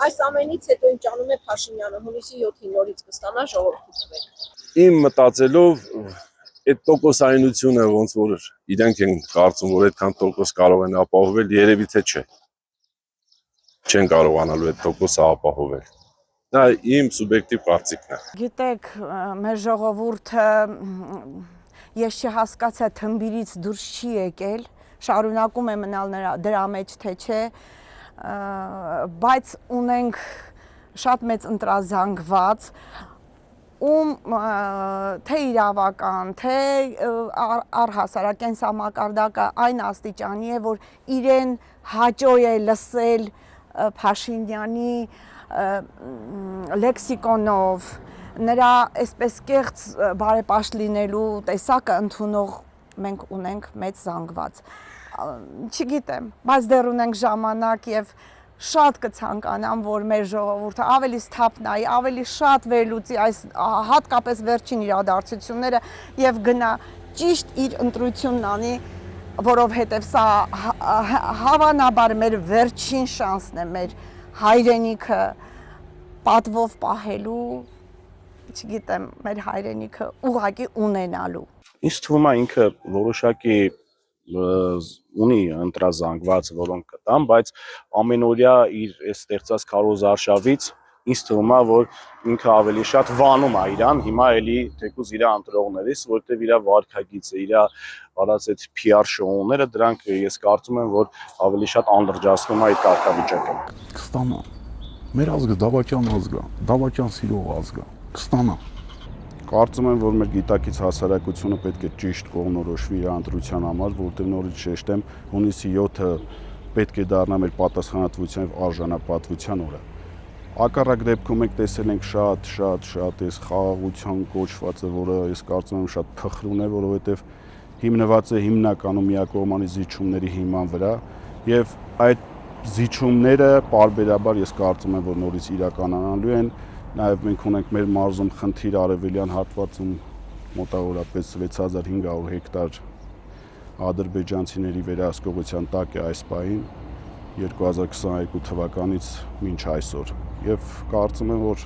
Այս ամենից հետո ինչ անում է Փաշինյանը, հունիսի 7-ին նորից կստանա ժողովրդի տվեք։ Իմ մտածելով այդ տոկոսայնությունը ոնց որ իրենք են կարծում, որ այդքան տոկոս կարող են ապահովել, երևի թե չէ։ Չեն կարողանալու այդ տոկոսը ապահովել։ Դա իմ սուբյեկտիվ կարծիքն է։ Գիտեք, մեր ժողովուրդը ես չհասկացա թմբիրից դուրս չի եկել, շարունակում է մնալ դրա մեջ թե չէ, բայց ունենք շատ մեծ ընտրազանգված, ում թե իրավական, թե առհասարակ կենսամակարդակը այն աստիճանի է, որ իրեն հաճո է լսել Փաշինյանի լեքսիկոնով, նրա այսպես կեղծ բարեպաշտ լինելու տեսակը ընդունող մենք ունենք մեծ զանգված։ Չգիտեմ, բայց դեռ ունենք ժամանակ եւ շատ կցանկանամ, որ մեր ժողովուրդը ավելի սթափ նայի, ավելի շատ վերլուծի այս հատկապես վերջին իրադարձությունները եւ գնա ճիշտ իր ընտրությունն անի, որովհետեւ սա հավանաբար մեր վերջին շանսն է մեր հայրենիքը պատվով պահելու, չգիտեմ, մեր հայրենիքը ուղղակի ունենալու։ Ինձ թվում է ինքը որոշակի ունի ընտրազանգված, որոնք կտան, բայց ամենօրյա իր ստեղծած քարոզարշավից ինձ թվում է, որ ինքը ավելի շատ վանում է իրան, հիմա էլի թեկուզ իր ընտրողներից, որտեղ իր վարքագիծը, իր արած այդ PR շոուները, դրանք ես կարծում եմ, որ ավելի շատ անդրջացնում է այդ կարգավիճակը։ Կստանա։ Մեր ազգը դավաճան ազգ է, դավաճան սիրող ազգ է, կստանա։ Կարծում եմ, որ մեր գիտակից հասարակությունը պետք է ճիշտ կողմնորոշվի իր ընտրության համար, որտեղ նորից շեշտեմ, հունիսի 7-ը պետք է դառնա մեր պատասխանատվության եւ արժանապատվության օրը։ Ակառակ դեպքում մենք տեսել ենք շատ այս խաղաղության կոչվածը, որը ես կարծում եմ շատ փխրուն է, որովհետեւ հիմնված է հիմնականում միակողմանի զիջումների հիման վրա եւ այդ զիջումները պարբերաբար ես կարծում եմ, որ նորից իրականանալու են։ Նաև մենք ունենք մեր մարզում խնդիր արևելյան հատվածում մոտավորապես 6500 հեկտար ադրբեջանցիների վերահսկողության տակ է այս պահին 2022 թվականից մինչ այսօր։ Եվ կարծում եմ, որ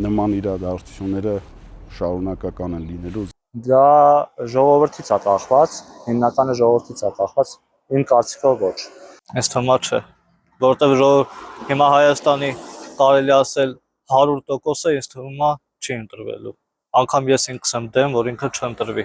նման իրադարձությունները շարունակական են լինելու։ Դա ժողովրդից է կախված, հիմնականը ժողովրդից է կախված, իմ կարծիքով ոչ։ Այս թվում չէ, որովհետև հիմա Հայաստանի կարելի ասել 100%-ը ինձ թվում է չի ընտրվելու։ Անգամ ես ինքս եմ դեմ, որ ինքը չընտրվի։